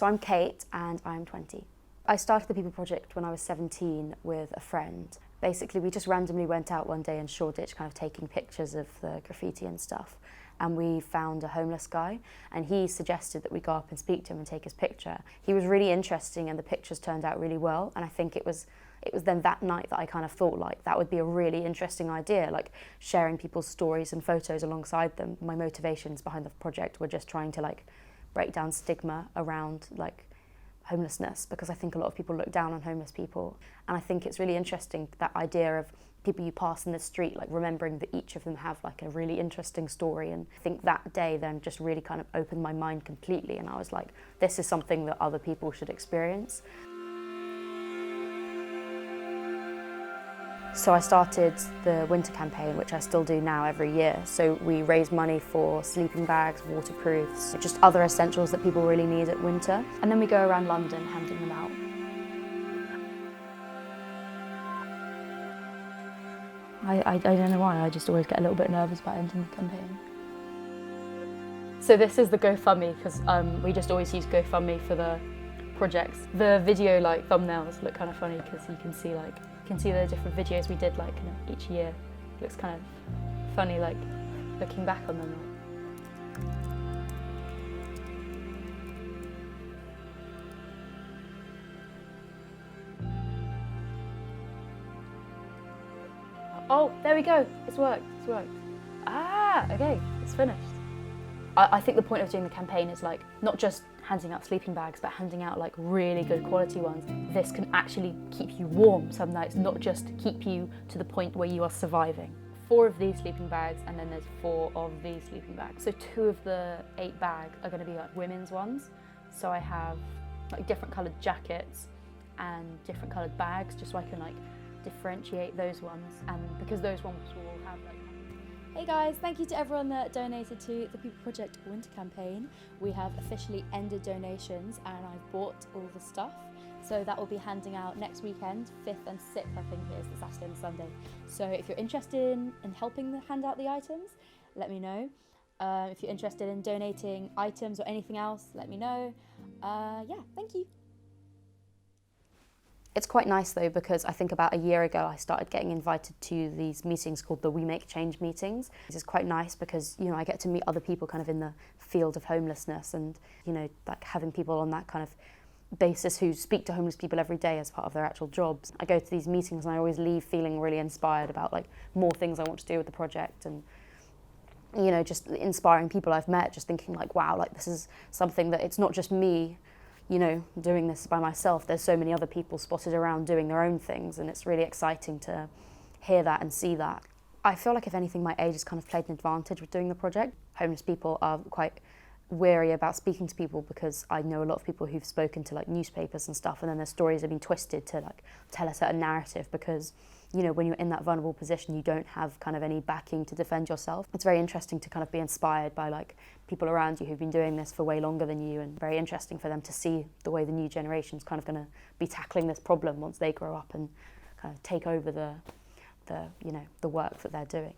So I'm Kate and I'm 20. I started the People Project when I was 17 with a friend. Basically, we just randomly went out one day in Shoreditch kind of taking pictures of the graffiti and stuff. And we found a homeless guy and he suggested that we go up and speak to him and take his picture. He was really interesting and the pictures turned out really well. And I think it was then that night that I kind of thought like that would be a really interesting idea, like sharing people's stories and photos alongside them. My motivations behind the project were just trying to like break down stigma around like homelessness, because I think a lot of people look down on homeless people. And I think it's really interesting, that idea of people you pass in the street, like remembering that each of them have like a really interesting story. And I think that day then just really kind of opened my mind completely, and I was like, this is something that other people should experience. So I started the winter campaign, which I still do now every year. So we raise money for sleeping bags, waterproofs, just other essentials that people really need at winter. And then we go around London handing them out. I don't know why, I just always get a little bit nervous about ending the campaign. So this is the GoFundMe, because we just always use GoFundMe for the projects. The video like thumbnails look kind of funny because you can see the different videos we did like each year. It looks kind of funny like looking back on them. Oh, there we go. It's worked. It's worked. Ah, okay. It's finished. I think the point of doing the campaign is like not just handing out sleeping bags, but handing out like really good quality ones. This can actually keep you warm some nights, not just keep you to the point where you are surviving. 4 of these sleeping bags, and then there's 4 of these sleeping bags. So 2 of the 8 bags are going to be like women's ones. So I have like different coloured jackets and different coloured bags, just so I can like differentiate those ones. And because those ones will have like... Hey guys, thank you to everyone that donated to the People Project Winter Campaign. We have officially ended donations and I've bought all the stuff. So that will be handing out next weekend, 5th and 6th I think it is, the Saturday and Sunday. So if you're interested in helping hand out the items, let me know. If you're interested in donating items or anything else, let me know. Yeah, thank you. It's quite nice though, because I think about a year ago I started getting invited to these meetings called the We Make Change meetings. This is quite nice because, you know, I get to meet other people kind of in the field of homelessness, and, you know, like having people on that kind of basis who speak to homeless people every day as part of their actual jobs. I go to these meetings and I always leave feeling really inspired about like more things I want to do with the project, and, you know, just inspiring people I've met, just thinking like, wow, like this is something that it's not just me, you know, doing this by myself. There's so many other people spotted around doing their own things, and it's really exciting to hear that and see that. I feel like if anything, my age has kind of played an advantage with doing the project. Homeless people are quite wary about speaking to people, because I know a lot of people who've spoken to like newspapers and stuff, and then their stories have been twisted to like tell a certain narrative, because, you know, when you're in that vulnerable position, you don't have kind of any backing to defend yourself. It's very interesting to kind of be inspired by like people around you who've been doing this for way longer than you, and very interesting for them to see the way the new generation's kind of going to be tackling this problem once they grow up and kind of take over the you know, the work that they're doing.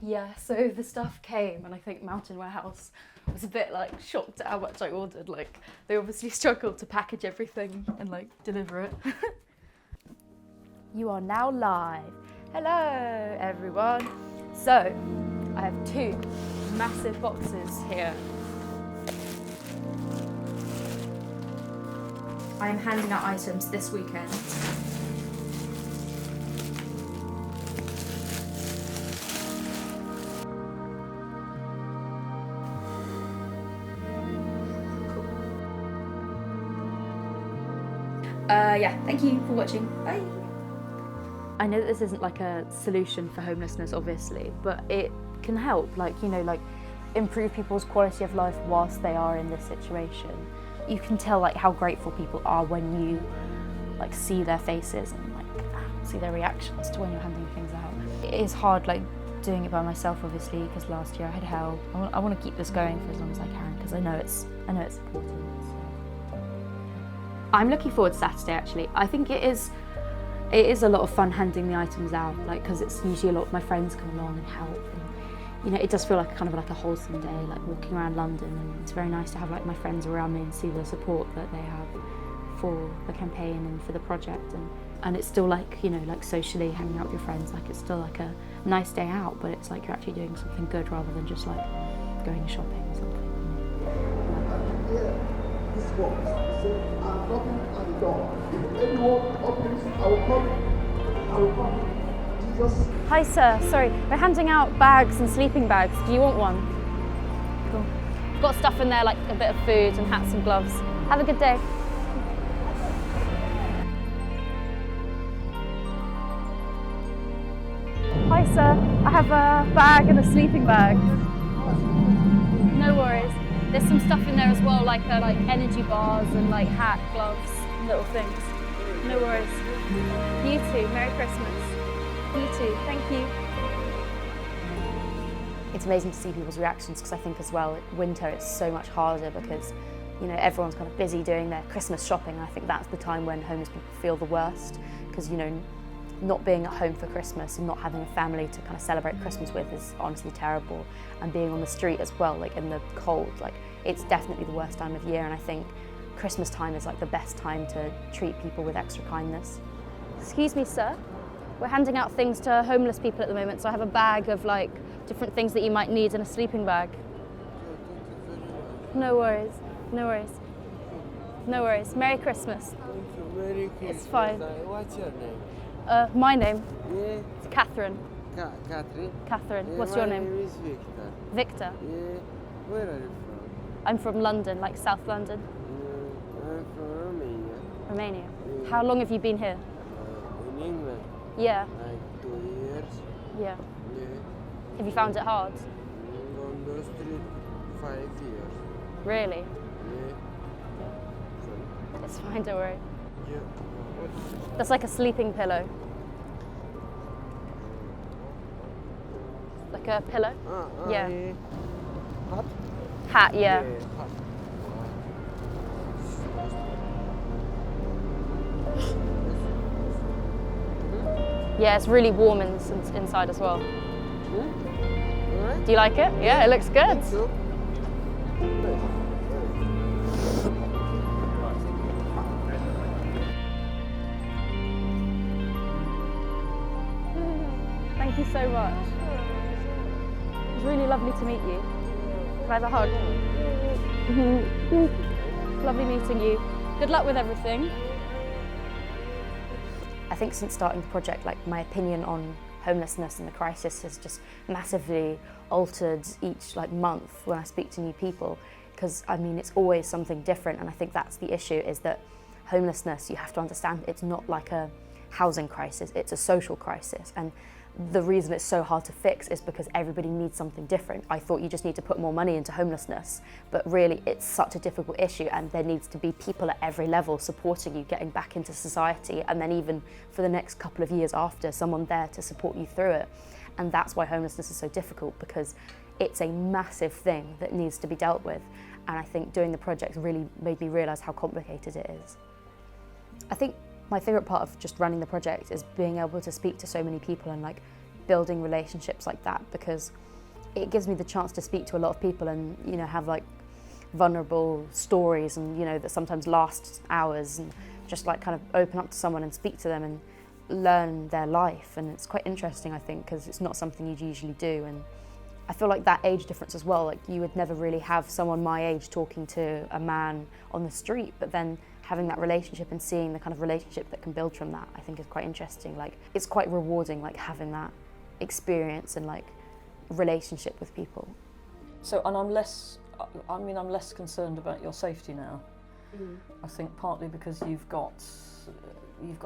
Yeah, so the stuff came, and I think Mountain Warehouse was a bit like shocked at how much I ordered. Like, they obviously struggled to package everything and like deliver it. You are now live. Hello everyone. So I have 2 massive boxes here. I am handing out items this weekend. Yeah, thank you for watching. Bye. I know that this isn't like a solution for homelessness, obviously, but it can help, like, you know, like improve people's quality of life whilst they are in this situation. You can tell like how grateful people are when you like see their faces and like see their reactions to when you're handing things out. It is hard like doing it by myself, obviously, because last year I had hell. I want to keep this going for as long as I can, because I know it's important. I'm looking forward to Saturday, actually. I think it is a lot of fun handing the items out, like, because it's usually a lot of my friends come along and help, and, you know, it does feel like kind of like a wholesome day, like walking around London, and it's very nice to have like my friends around me and see the support that they have for the campaign and for the project, and it's still like, you know, like socially hanging out with your friends, like it's still like a nice day out, but it's like you're actually doing something good rather than just like going shopping or something. This box. So I'm knocking at the door. If anyone opens, I will come. I will come. Jesus. Hi sir, sorry, we're handing out bags and sleeping bags. Do you want one? Cool. Got stuff in there like a bit of food and hats and gloves. Have a good day. Hi sir, I have a bag and a sleeping bag. No worries. There's some stuff in there as well, like energy bars and like hat, gloves, little things. No worries. You too. Merry Christmas. You too. Thank you. It's amazing to see people's reactions, because I think as well, winter it's so much harder because, you know, everyone's kind of busy doing their Christmas shopping. I think that's the time when homeless people feel the worst, because, you know, not being at home for Christmas and not having a family to kind of celebrate Christmas with is honestly terrible. And being on the street as well, like in the cold, like it's definitely the worst time of year. And I think Christmas time is like the best time to treat people with extra kindness. Excuse me, sir. We're handing out things to homeless people at the moment, so I have a bag of like different things that you might need and a sleeping bag. No worries. No worries. No worries. Merry Christmas. Merry Christmas. It's fine. What's your name? My name? Yeah. It's Catherine. Catherine? Catherine. Yeah, What's your my name? name is Victor. Victor. Yeah. Where are you from? I'm from London, like South London. I'm from Romania. Romania. Yeah. How long have you been here? In England. Yeah. Like 2 years. Yeah. Yeah. Have you found it hard? On the street 5 years. Really? Yeah. It's fine, don't worry. Yeah. That's like a sleeping pillow. Like a pillow? Yeah. Hat? Hat, yeah. Hat. Yeah, it's really warm inside as well. Alright. Do you like it? Yeah, it looks good. Thank you. Thank you so much. It was really lovely to meet you. Can I have a hug? Lovely meeting you. Good luck with everything. I think since starting the project, like my opinion on homelessness and the crisis has just massively altered each like month when I speak to new people, because I mean it's always something different, and I think that's the issue, is that homelessness, you have to understand, it's not like a housing crisis, it's a social crisis. And the reason it's so hard to fix is because everybody needs something different. I thought you just need to put more money into homelessness, but really it's such a difficult issue, and there needs to be people at every level supporting you getting back into society, and then even for the next couple of years after, someone there to support you through it. And that's why homelessness is so difficult, because it's a massive thing that needs to be dealt with. And I think doing the project really made me realise how complicated it is. I think my favourite part of just running the project is being able to speak to so many people and like building relationships like that, because it gives me the chance to speak to a lot of people and, you know, have like vulnerable stories, and, you know, that sometimes last hours, and just like kind of open up to someone and speak to them and learn their life. And it's quite interesting, I think, because it's not something you'd usually do. And I feel like that age difference as well, like you would never really have someone my age talking to a man on the street, but then having that relationship and seeing the kind of relationship that can build from that, I think is quite interesting. Like it's quite rewarding, like having that experience and like relationship with people. So, and I'm less concerned about your safety now. I think partly because you've got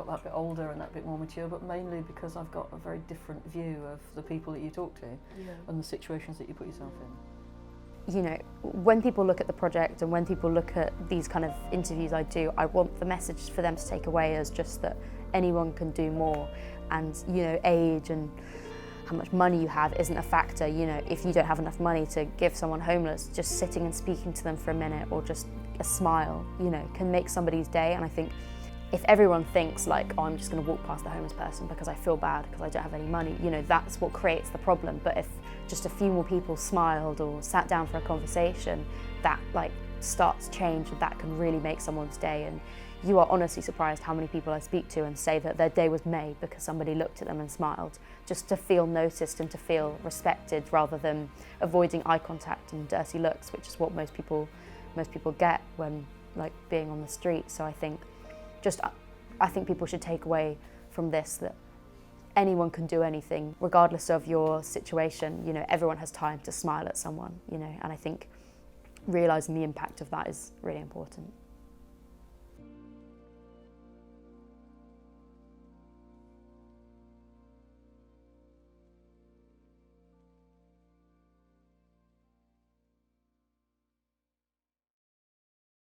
that bit older and that bit more mature, but mainly because I've got a very different view of the people that you talk to and the situations that you put yourself in. You know, when people look at the project and when people look at these kind of interviews I do, I want the message for them to take away as just that anyone can do more, and, you know, age and how much money you have isn't a factor. You know, if you don't have enough money to give someone homeless, just sitting and speaking to them for a minute or just a smile, you know, can make somebody's day. And I think if everyone thinks like, oh, I'm just going to walk past the homeless person because I feel bad because I don't have any money, you know, that's what creates the problem. But if just a few more people smiled or sat down for a conversation, that like starts change, and that can really make someone's day. And you are honestly surprised how many people I speak to and say that their day was made because somebody looked at them and smiled, just to feel noticed and to feel respected, rather than avoiding eye contact and dirty looks, which is what most people get when like being on the street. So I think people should take away from this that anyone can do anything, regardless of your situation. You know, everyone has time to smile at someone, you know, and I think realising the impact of that is really important.